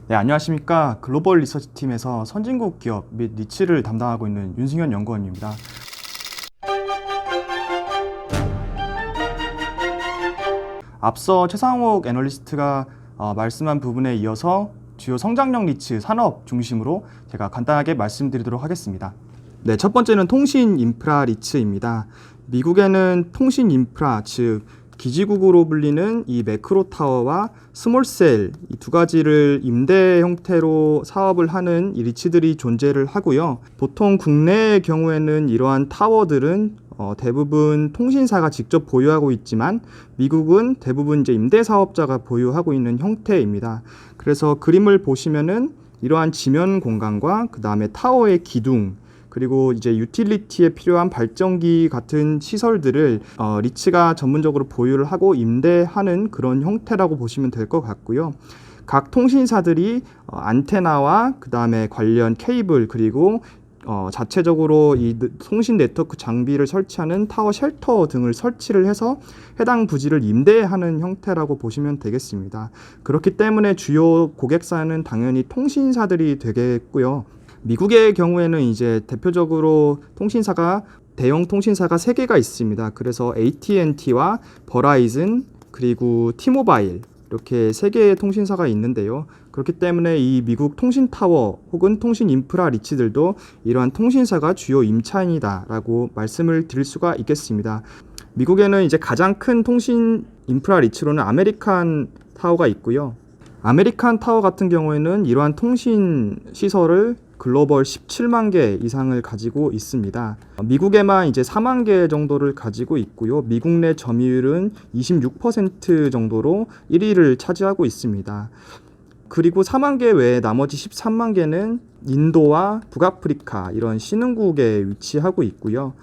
네, 안녕하십니까. 글로벌 리서치 팀에서 선진국 기업 및 니치를 담당하고 있는 윤승현 연구원입니다. 앞서 최상욱 애널리스트가 말씀한 부분에 이어서 주요 성장력 니치 산업 중심으로 제가 간단하게 말씀드리도록 하겠습니다. 네, 첫 번째는 통신 인프라 니치입니다. 미국에는 통신 인프라, 즉 기지국으로 불리는 이 매크로타워와 스몰셀 이 두 가지를 임대 형태로 사업을 하는 이 리츠들이 존재를 하고요. 보통 국내의 경우에는 이러한 타워들은 대부분 통신사가 직접 보유하고 있지만 미국은 대부분 이제 임대 사업자가 보유하고 있는 형태입니다. 그래서 그림을 보시면은 이러한 지면 공간과 그 다음에 타워의 기둥 그리고 이제 유틸리티에 필요한 발전기 같은 시설들을 리츠가 전문적으로 보유를 하고 임대하는 그런 형태라고 보시면 될 것 같고요. 각 통신사들이 안테나와 그 다음에 관련 케이블 그리고 자체적으로 이 통신 네트워크 장비를 설치하는 타워 쉘터 등을 설치를 해서 해당 부지를 임대하는 형태라고 보시면 되겠습니다. 그렇기 때문에 주요 고객사는 당연히 통신사들이 되겠고요. 미국의 경우에는 이제 대표적으로 대형 통신사가 3개가 있습니다. 그래서 AT&T와 버라이즌 그리고 티모바일 이렇게 3개의 통신사가 있는데요. 그렇기 때문에 이 미국 통신타워 혹은 통신 인프라 리츠들도 이러한 통신사가 주요 임차인이다라고 말씀을 드릴 수가 있겠습니다. 미국에는 이제 가장 큰 통신 인프라 리츠로는 아메리칸 타워가 있고요. 아메리칸 타워 같은 경우에는 이러한 통신 시설을 글로벌 17만 개 이상을 가지고 있습니다. 미국에만 이제 4만 개 정도를 가지고 있고요. 미국 내 점유율은 26% 정도로 1위를 차지하고 있습니다. 그리고 4만 개 외에 나머지 13만 개는 인도와 북아프리카 이런 신흥국에 위치하고 있고요.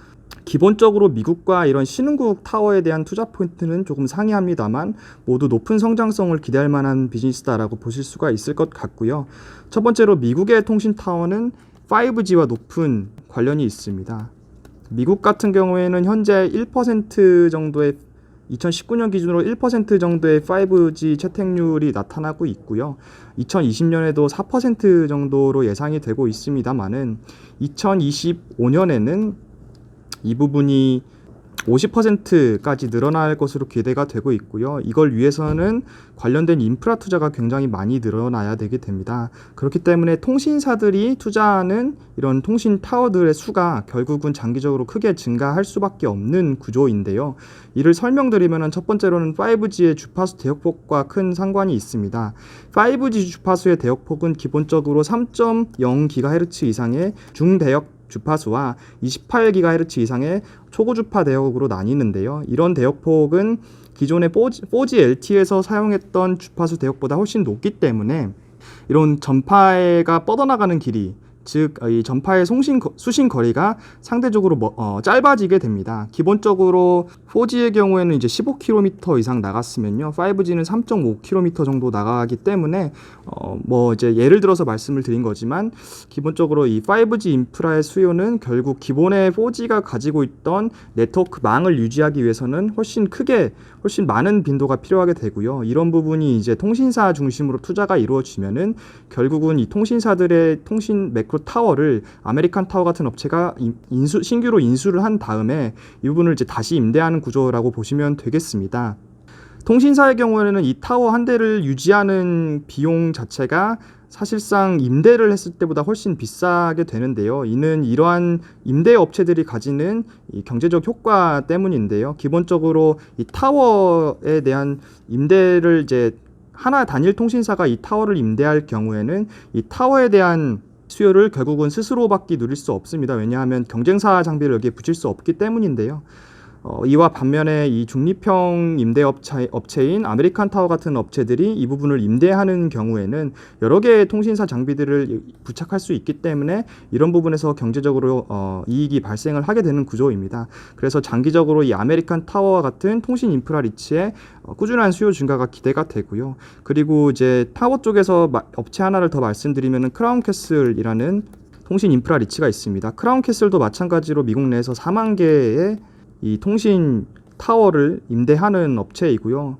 기본적으로 미국과 이런 신흥국 타워에 대한 투자 포인트는 조금 상이합니다만 모두 높은 성장성을 기대할 만한 비즈니스다라고 보실 수가 있을 것 같고요. 첫 번째로 미국의 통신 타워는 5G와 높은 관련이 있습니다. 미국 같은 경우에는 현재 1% 정도의 2019년 기준으로 1% 정도의 5G 채택률이 나타나고 있고요. 2020년에도 4% 정도로 예상이 되고 있습니다만은 2025년에는 이 부분이 50%까지 늘어날 것으로 기대가 되고 있고요. 이걸 위해서는 관련된 인프라 투자가 굉장히 많이 늘어나야 되게 됩니다. 그렇기 때문에 통신사들이 투자하는 이런 통신 타워들의 수가 결국은 장기적으로 크게 증가할 수밖에 없는 구조인데요. 이를 설명드리면 첫 번째로는 5G의 주파수 대역폭과 큰 상관이 있습니다. 5G 주파수의 대역폭은 기본적으로 3.0GHz 이상의 중대역 주파수와 28GHz 이상의 초고주파 대역으로 나뉘는데요. 이런 대역폭은 기존의 4G LTE에서 사용했던 주파수 대역보다 훨씬 높기 때문에 이런 전파가 뻗어나가는 길이 즉 이 전파의 수신 거리가 상대적으로 짧아지게 됩니다. 기본적으로 4G의 경우에는 이제 15km 이상 나갔으면요, 5G는 3.5km 정도 나가기 때문에 이제 예를 들어서 말씀을 드린 거지만 기본적으로 이 5G 인프라의 수요는 결국 기본의 4G가 가지고 있던 네트워크망을 유지하기 위해서는 훨씬 많은 빈도가 필요하게 되고요. 이런 부분이 이제 통신사 중심으로 투자가 이루어지면은 결국은 이 통신사들의 통신 매크로 타워를 아메리칸 타워 같은 업체가 신규로 인수를 한 다음에 이 부분을 이제 다시 임대하는 구조라고 보시면 되겠습니다. 통신사의 경우에는 이 타워 한 대를 유지하는 비용 자체가 사실상 임대를 했을 때보다 훨씬 비싸게 되는데요. 이는 이러한 임대 업체들이 가지는 이 경제적 효과 때문인데요. 기본적으로 이 타워에 대한 임대를 이제 하나 단일 통신사가 이 타워를 임대할 경우에는 이 타워에 대한 수요를 결국은 스스로밖에 누릴 수 없습니다. 왜냐하면 경쟁사 장비를 여기에 붙일 수 없기 때문인데요. 이와 반면에 이 중립형 임대 업체인 아메리칸 타워 같은 업체들이 이 부분을 임대하는 경우에는 여러 개의 통신사 장비들을 부착할 수 있기 때문에 이런 부분에서 경제적으로 이익이 발생을 하게 되는 구조입니다. 그래서 장기적으로 이 아메리칸 타워와 같은 통신 인프라 리츠의 꾸준한 수요 증가가 기대가 되고요. 그리고 이제 타워 쪽에서 업체 하나를 더 말씀드리면은 크라운캐슬이라는 통신 인프라 리츠가 있습니다. 크라운캐슬도 마찬가지로 미국 내에서 4만 개의 이 통신 타워를 임대하는 업체이고요.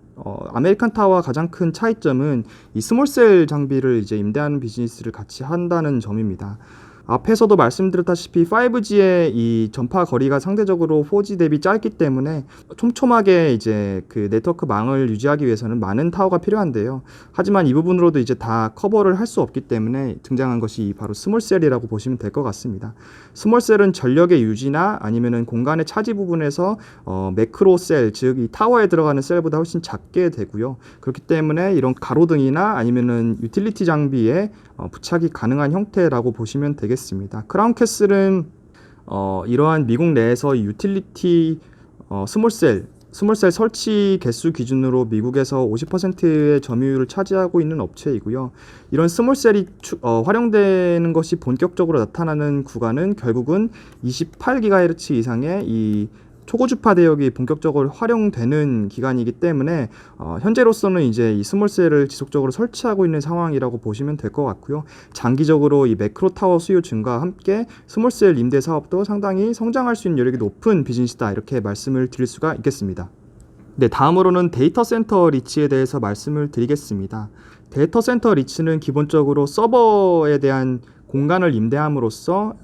아메리칸 타워와 가장 큰 차이점은 이 스몰셀 장비를 이제 임대하는 비즈니스를 같이 한다는 점입니다. 앞에서도 말씀드렸다시피 5G의 이 전파 거리가 상대적으로 4G 대비 짧기 때문에 촘촘하게 이제 그 네트워크 망을 유지하기 위해서는 많은 타워가 필요한데요. 하지만 이 부분으로도 이제 다 커버를 할 수 없기 때문에 등장한 것이 바로 스몰셀이라고 보시면 될 것 같습니다. 스몰셀은 전력의 유지나 아니면은 공간의 차지 부분에서 매크로셀, 즉 이 타워에 들어가는 셀보다 훨씬 작게 되고요. 그렇기 때문에 이런 가로등이나 아니면은 유틸리티 장비에 부착이 가능한 형태라고 보시면 되겠습니다. 크라운 캐슬은 이러한 미국 내에서 유틸리티 스몰셀 설치 개수 기준으로 미국에서 50%의 점유율을 차지하고 있는 업체이고요. 이런 스몰셀이 활용되는 것이 본격적으로 나타나는 구간은 결국은 28GHz 이상의 이 초고주파 대역이 본격적으로 활용되는 기간이기 때문에 현재로서는 이제 이 스몰셀을 지속적으로 설치하고 있는 상황이라고 보시면 될 것 같고요. 장기적으로 이 매크로 타워 수요 증가와 함께 스몰셀 임대 사업도 상당히 성장할 수 있는 여력이 높은 비즈니스다, 이렇게 말씀을 드릴 수가 있겠습니다. 네, 다음으로는 데이터 센터 리치에 대해서 말씀을 드리겠습니다. 데이터 센터 리치는 기본적으로 서버에 대한 공간을 임대함으로써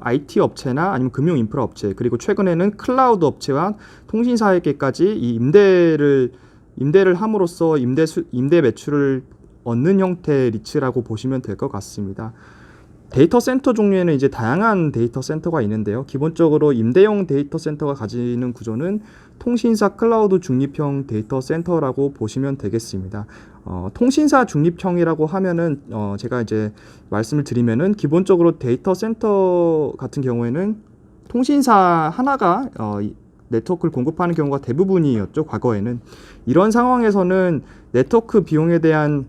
IT 업체나 아니면 금융 인프라 업체, 그리고 최근에는 클라우드 업체와 통신사에게까지 이 임대를 함으로써 임대 매출을 얻는 형태의 리츠라고 보시면 될 것 같습니다. 데이터 센터 종류에는 이제 다양한 데이터 센터가 있는데요. 기본적으로 임대용 데이터 센터가 가지는 구조는 통신사 클라우드 중립형 데이터 센터라고 보시면 되겠습니다. 통신사 중립형이라고 하면은 제가 이제 말씀을 드리면은 기본적으로 데이터 센터 같은 경우에는 통신사 하나가 네트워크를 공급하는 경우가 대부분이었죠, 과거에는. 이런 상황에서는 네트워크 비용에 대한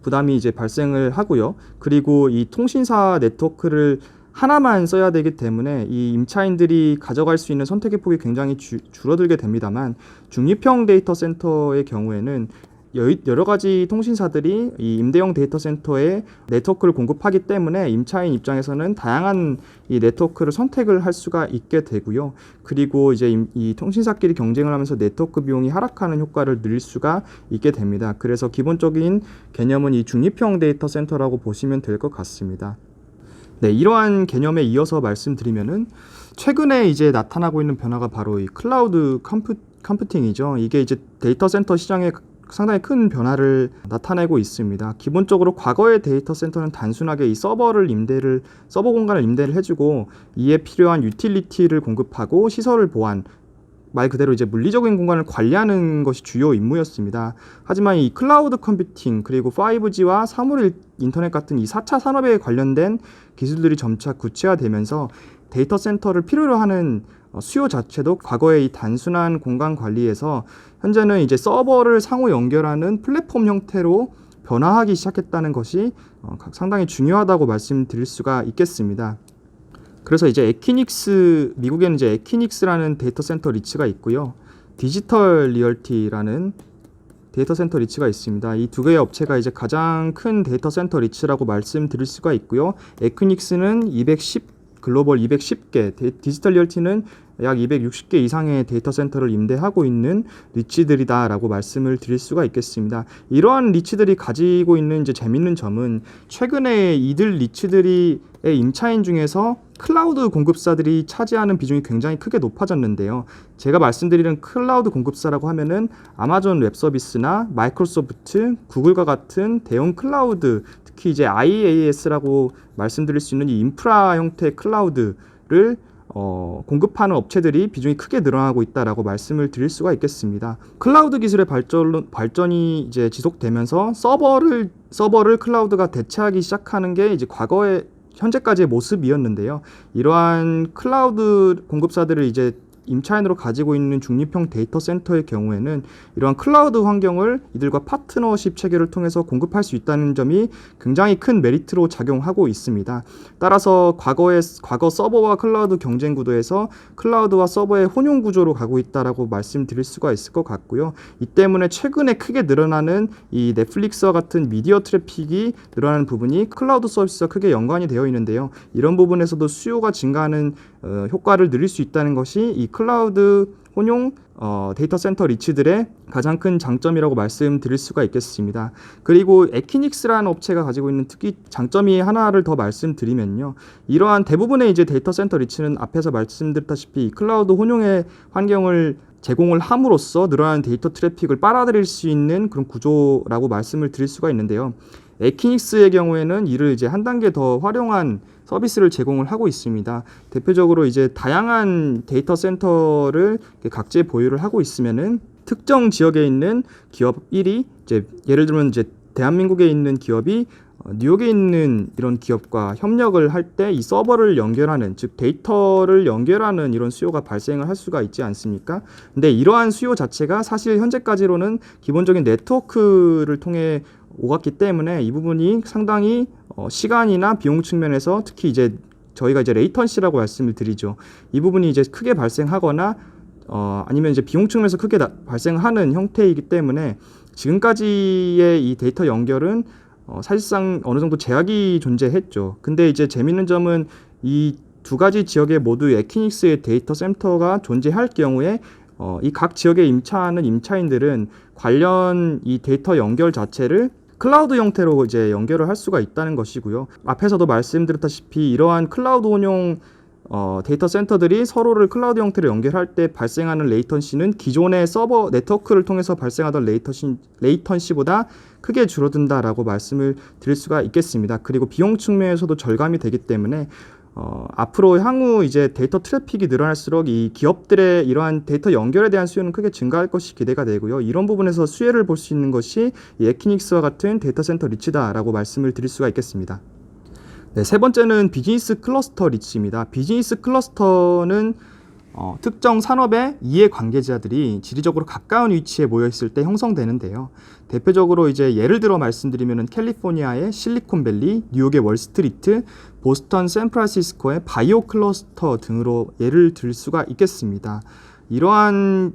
부담이 이제 발생을 하고요. 그리고 이 통신사 네트워크를 하나만 써야 되기 때문에 이 임차인들이 가져갈 수 있는 선택의 폭이 굉장히 줄어들게 됩니다만, 중립형 데이터 센터의 경우에는 여러 가지 통신사들이 이 임대용 데이터 센터에 네트워크를 공급하기 때문에 임차인 입장에서는 다양한 이 네트워크를 선택을 할 수가 있게 되고요. 그리고 이제 이 통신사끼리 경쟁을 하면서 네트워크 비용이 하락하는 효과를 누릴 수가 있게 됩니다. 그래서 기본적인 개념은 이 중립형 데이터 센터라고 보시면 될 것 같습니다. 네, 이러한 개념에 이어서 말씀드리면은 최근에 이제 나타나고 있는 변화가 바로 이 클라우드 컴퓨팅이죠. 이게 이제 데이터 센터 시장에 상당히 큰 변화를 나타내고 있습니다. 기본적으로 과거의 데이터 센터는 단순하게 이 서버 공간을 임대를 해주고 이에 필요한 유틸리티를 공급하고 시설을 보안, 말 그대로 이제 물리적인 공간을 관리하는 것이 주요 임무였습니다. 하지만 이 클라우드 컴퓨팅, 그리고 5G와 사물일 인터넷 같은 이 4차 산업에 관련된 기술들이 점차 구체화되면서 데이터 센터를 필요로 하는 수요 자체도 과거의 이 단순한 공간 관리에서 현재는 이제 서버를 상호 연결하는 플랫폼 형태로 변화하기 시작했다는 것이 상당히 중요하다고 말씀드릴 수가 있겠습니다. 그래서 이제 미국에는 이제 에퀴닉스라는 데이터 센터 리츠가 있고요. 디지털 리얼티라는 데이터 센터 리츠가 있습니다. 이 두 개의 업체가 이제 가장 큰 데이터 센터 리츠라고 말씀드릴 수가 있고요. 에퀴닉스는 글로벌 210개, 디지털 리얼티는 약 260개 이상의 데이터 센터를 임대하고 있는 리치들이다라고 말씀을 드릴 수가 있겠습니다. 이러한 리치들이 가지고 있는 이제 재밌는 점은 최근에 이들 리치들의 임차인 중에서 클라우드 공급사들이 차지하는 비중이 굉장히 크게 높아졌는데요. 제가 말씀드리는 클라우드 공급사라고 하면은 아마존 웹 서비스나 마이크로소프트, 구글과 같은 대형 클라우드, 특히 이제 IaaS라고 말씀드릴 수 있는 이 인프라 형태의 클라우드를 공급하는 업체들이 비중이 크게 늘어나고 있다라고 말씀을 드릴 수가 있겠습니다. 클라우드 기술의 발전이 이제 지속되면서 서버를 클라우드가 대체하기 시작하는 게 이제 현재까지의 모습이었는데요. 이러한 클라우드 공급사들을 이제 임차인으로 가지고 있는 중립형 데이터 센터의 경우에는 이러한 클라우드 환경을 이들과 파트너십 체계를 통해서 공급할 수 있다는 점이 굉장히 큰 메리트로 작용하고 있습니다. 따라서 과거 서버와 클라우드 경쟁 구도에서 클라우드와 서버의 혼용 구조로 가고 있다라고 말씀드릴 수가 있을 것 같고요. 이 때문에 최근에 크게 늘어나는 이 넷플릭스와 같은 미디어 트래픽이 늘어나는 부분이 클라우드 서비스와 크게 연관이 되어 있는데요. 이런 부분에서도 수요가 증가하는 효과를 누릴 수 있다는 것이 이 클라우드 혼용 데이터 센터 리츠들의 가장 큰 장점이라고 말씀드릴 수가 있겠습니다. 그리고 에키닉스라는 업체가 가지고 있는 특히 장점이 하나를 더 말씀드리면요. 이러한 대부분의 이제 데이터 센터 리츠는 앞에서 말씀드렸다시피 클라우드 혼용의 환경을 제공을 함으로써 늘어나는 데이터 트래픽을 빨아들일 수 있는 그런 구조라고 말씀을 드릴 수가 있는데요. 에키닉스의 경우에는 이를 이제 한 단계 더 활용한 서비스를 제공을 하고 있습니다. 대표적으로 이제 다양한 데이터 센터를 각지에 보유를 하고 있으면은 특정 지역에 있는 기업 1이 이제 예를 들면 이제 대한민국에 있는 기업이 뉴욕에 있는 이런 기업과 협력을 할 때 이 서버를 연결하는, 즉 데이터를 연결하는 이런 수요가 발생을 할 수가 있지 않습니까? 근데 이러한 수요 자체가 사실 현재까지로는 기본적인 네트워크를 통해 오갔기 때문에 이 부분이 상당히 시간이나 비용 측면에서 특히 이제 저희가 이제 레이턴시라고 말씀을 드리죠. 이 부분이 이제 크게 발생하거나 아니면 이제 비용 측면에서 크게 발생하는 형태이기 때문에 지금까지의 이 데이터 연결은 사실상 어느 정도 제약이 존재했죠. 근데 이제 재밌는 점은 이 두 가지 지역에 모두 에키닉스의 데이터 센터가 존재할 경우에 이 각 지역에 임차하는 임차인들은 관련 이 데이터 연결 자체를 클라우드 형태로 이제 연결을 할 수가 있다는 것이고요. 앞에서도 말씀드렸다시피 이러한 클라우드 혼용 데이터 센터들이 서로를 클라우드 형태로 연결할 때 발생하는 레이턴시는 기존의 서버 네트워크를 통해서 발생하던 레이턴시보다 크게 줄어든다라고 말씀을 드릴 수가 있겠습니다. 그리고 비용 측면에서도 절감이 되기 때문에 앞으로 향후 이제 데이터 트래픽이 늘어날수록 이 기업들의 이러한 데이터 연결에 대한 수요는 크게 증가할 것이 기대가 되고요. 이런 부분에서 수혜를 볼 수 있는 것이 이 에키닉스와 같은 데이터 센터 리츠다라고 말씀을 드릴 수가 있겠습니다. 네, 세 번째는 비즈니스 클러스터 리츠입니다. 비즈니스 클러스터는 특정 산업의 이해 관계자들이 지리적으로 가까운 위치에 모여 있을 때 형성되는데요. 대표적으로 이제 예를 들어 말씀드리면은 캘리포니아의 실리콘밸리, 뉴욕의 월스트리트, 보스턴, 샌프란시스코의 바이오 클러스터 등으로 예를 들 수가 있겠습니다. 이러한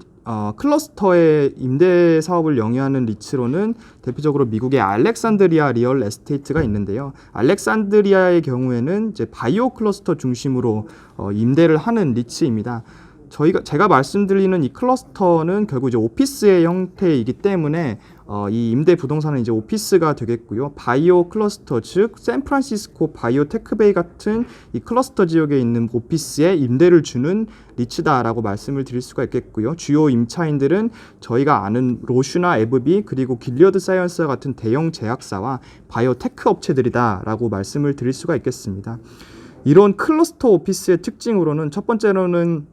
클러스터의 임대 사업을 영위하는 리츠로는 대표적으로 미국의 알렉산드리아 리얼 에스테이트가 있는데요. 알렉산드리아의 경우에는 이제 바이오 클러스터 중심으로 임대를 하는 리츠입니다. 제가 말씀드리는 이 클러스터는 결국 이제 오피스의 형태이기 때문에 이 임대 부동산은 이제 오피스가 되겠고요. 바이오 클러스터, 즉 샌프란시스코 바이오 테크베이 같은 이 클러스터 지역에 있는 오피스에 임대를 주는 리츠다라고 말씀을 드릴 수가 있겠고요. 주요 임차인들은 저희가 아는 로슈나 에브비 그리고 길리어드 사이언스 같은 대형 제약사와 바이오 테크 업체들이다라고 말씀을 드릴 수가 있겠습니다. 이런 클러스터 오피스의 특징으로는 첫 번째로는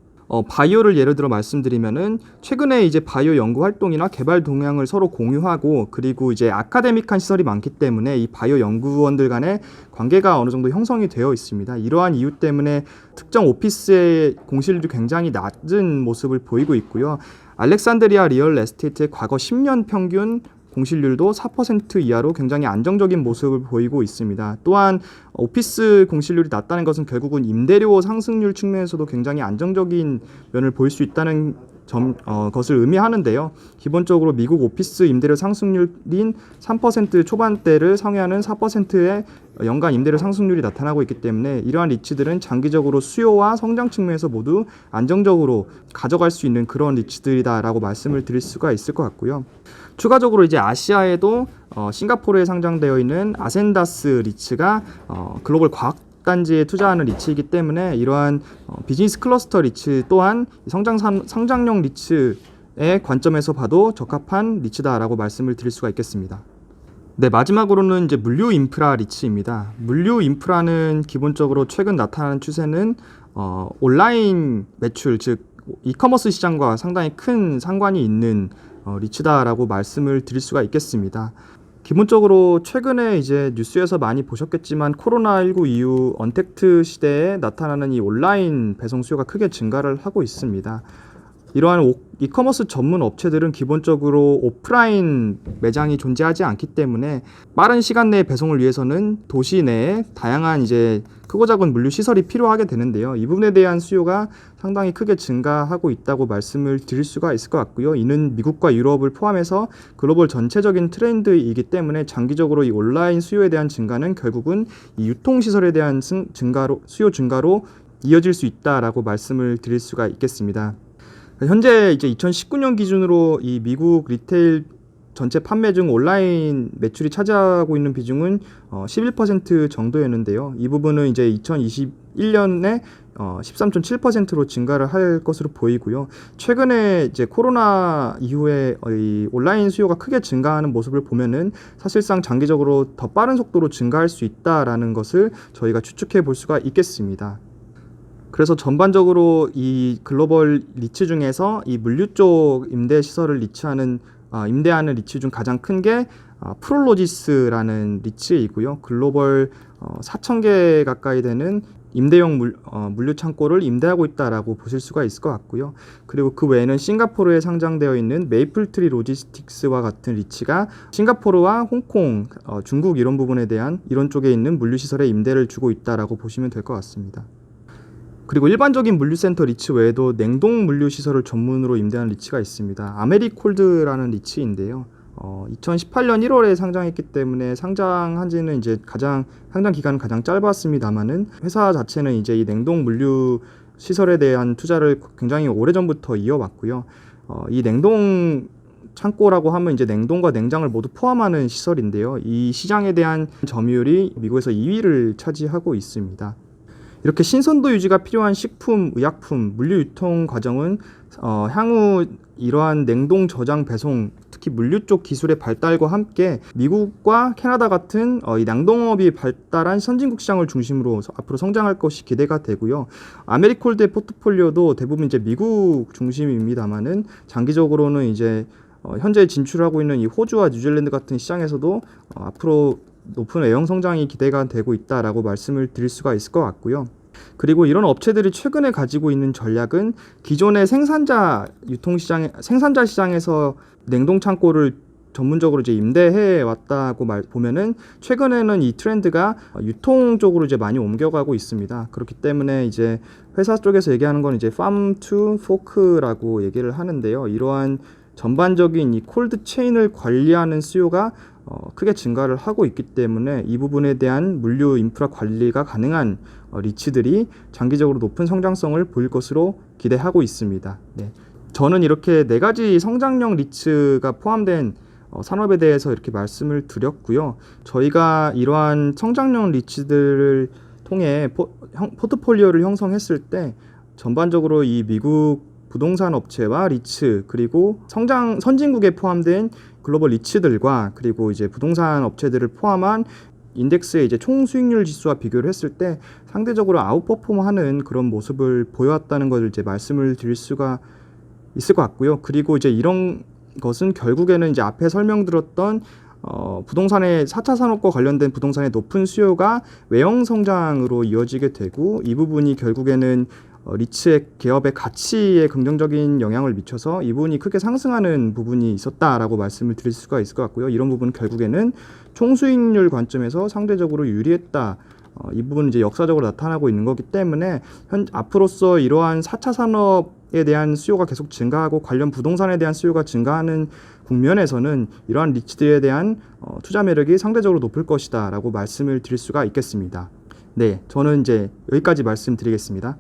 바이오를 예를 들어 말씀드리면은 최근에 이제 바이오 연구 활동이나 개발 동향을 서로 공유하고 그리고 이제 아카데믹한 시설이 많기 때문에 이 바이오 연구원들 간의 관계가 어느 정도 형성이 되어 있습니다. 이러한 이유 때문에 특정 오피스의 공실률이 굉장히 낮은 모습을 보이고 있고요. 알렉산드리아 리얼 에스테이트의 과거 10년 평균 공실률도 4% 이하로 굉장히 안정적인 모습을 보이고 있습니다. 또한 오피스 공실률이 낮다는 것은 결국은 임대료 상승률 측면에서도 굉장히 안정적인 면을 보일 수 있다는 것을 의미하는데요. 기본적으로 미국 오피스 임대료 상승률인 3% 초반대를 상회하는 4%의 연간 임대료 상승률이 나타나고 있기 때문에 이러한 리츠들은 장기적으로 수요와 성장 측면에서 모두 안정적으로 가져갈 수 있는 그런 리츠들이다라고 말씀을 드릴 수가 있을 것 같고요. 추가적으로 이제 아시아에도 싱가포르에 상장되어 있는 아센다스 리츠가 글로벌 과학 단지에 투자하는 리츠이기 때문에 이러한 비즈니스 클러스터 리츠 또한 성장용 리츠의 관점에서 봐도 적합한 리츠다라고 말씀을 드릴 수가 있겠습니다. 네, 마지막으로는 이제 물류 인프라 리츠입니다. 물류 인프라는 기본적으로 최근 나타나는 추세는 온라인 매출, 즉 이커머스 시장과 상당히 큰 상관이 있는 리츠다라고 말씀을 드릴 수가 있겠습니다. 기본적으로 최근에 이제 뉴스에서 많이 보셨겠지만 코로나19 이후 언택트 시대에 나타나는 이 온라인 배송 수요가 크게 증가를 하고 있습니다. 이러한 이커머스 전문 업체들은 기본적으로 오프라인 매장이 존재하지 않기 때문에 빠른 시간 내에 배송을 위해서는 도시 내에 다양한 이제 크고 작은 물류 시설이 필요하게 되는데요. 이 부분에 대한 수요가 상당히 크게 증가하고 있다고 말씀을 드릴 수가 있을 것 같고요. 이는 미국과 유럽을 포함해서 글로벌 전체적인 트렌드이기 때문에 장기적으로 이 온라인 수요에 대한 증가는 결국은 이 유통 시설에 대한 수요 증가로 이어질 수 있다라고 말씀을 드릴 수가 있겠습니다. 현재 이제 2019년 기준으로 이 미국 리테일 전체 판매 중 온라인 매출이 차지하고 있는 비중은 11% 정도였는데요. 이 부분은 이제 2021년에 13.7%로 증가를 할 것으로 보이고요. 최근에 이제 코로나 이후에 이 온라인 수요가 크게 증가하는 모습을 보면은 사실상 장기적으로 더 빠른 속도로 증가할 수 있다라는 것을 저희가 추측해 볼 수가 있겠습니다. 그래서 전반적으로 이 글로벌 리츠 중에서 이 물류 쪽 임대 시설을 임대하는 리츠 중 가장 큰 게 프롤로지스라는 리츠이고요. 글로벌 4,000개 가까이 되는 임대용 물류 창고를 임대하고 있다라고 보실 수가 있을 것 같고요. 그리고 그 외에는 싱가포르에 상장되어 있는 메이플트리 로지스틱스와 같은 리츠가 싱가포르와 홍콩, 중국 이런 부분에 대한 이런 쪽에 있는 물류 시설에 임대를 주고 있다라고 보시면 될 것 같습니다. 그리고 일반적인 물류센터 리츠 외에도 냉동 물류 시설을 전문으로 임대하는 리츠가 있습니다. 아메리콜드라는 리츠인데요. 2018년 1월에 상장했기 때문에 상장한 지는 이제 상장 기간은 가장 짧았습니다만은 회사 자체는 이제 이 냉동 물류 시설에 대한 투자를 굉장히 오래전부터 이어왔고요. 이 냉동 창고라고 하면 이제 냉동과 냉장을 모두 포함하는 시설인데요. 이 시장에 대한 점유율이 미국에서 2위를 차지하고 있습니다. 이렇게 신선도 유지가 필요한 식품, 의약품, 물류 유통 과정은 향후 이러한 냉동 저장 배송, 특히 물류 쪽 기술의 발달과 함께 미국과 캐나다 같은 이 양동업이 발달한 선진국 시장을 중심으로 앞으로 성장할 것이 기대가 되고요. 아메리콜드의 포트폴리오도 대부분 이제 미국 중심입니다만은 장기적으로는 이제 현재 진출하고 있는 이 호주와 뉴질랜드 같은 시장에서도 앞으로 높은 외형 성장이 기대가 되고 있다라고 말씀을 드릴 수가 있을 것 같고요. 그리고 이런 업체들이 최근에 가지고 있는 전략은 기존의 생산자 시장에서 냉동 창고를 전문적으로 이제 임대해 왔다고 보면은 최근에는 이 트렌드가 유통 쪽으로 이제 많이 옮겨가고 있습니다. 그렇기 때문에 이제 회사 쪽에서 얘기하는 건 이제 farm to fork라고 얘기를 하는데요. 이러한 전반적인 이 콜드 체인을 관리하는 수요가 크게 증가를 하고 있기 때문에 이 부분에 대한 물류 인프라 관리가 가능한 리츠들이 장기적으로 높은 성장성을 보일 것으로 기대하고 있습니다. 네. 저는 이렇게 4가지 성장형 리츠가 포함된 산업에 대해서 이렇게 말씀을 드렸고요. 저희가 이러한 성장형 리츠들을 통해 포트폴리오를 형성했을 때 전반적으로 이 미국 부동산 업체와 리츠 그리고 선진국에 포함된 글로벌 리츠들과 그리고 이제 부동산 업체들을 포함한 인덱스의 이제 총 수익률 지수와 비교를 했을 때 상대적으로 아웃퍼폼하는 그런 모습을 보여왔다는 것을 이제 말씀을 드릴 수가 있을 것 같고요. 그리고 이제 이런 것은 결국에는 이제 앞에 설명드렸던 부동산의 4차 산업과 관련된 부동산의 높은 수요가 외형 성장으로 이어지게 되고 이 부분이 결국에는 리츠의 기업의 가치에 긍정적인 영향을 미쳐서 이 부분이 크게 상승하는 부분이 있었다라고 말씀을 드릴 수가 있을 것 같고요. 이런 부분은 결국에는 총수익률 관점에서 상대적으로 유리했다. 이 부분은 이제 역사적으로 나타나고 있는 거기 때문에 앞으로서 이러한 4차 산업에 대한 수요가 계속 증가하고 관련 부동산에 대한 수요가 증가하는 국면에서는 이러한 리츠들에 대한 투자 매력이 상대적으로 높을 것이다 라고 말씀을 드릴 수가 있겠습니다. 네, 저는 이제 여기까지 말씀드리겠습니다.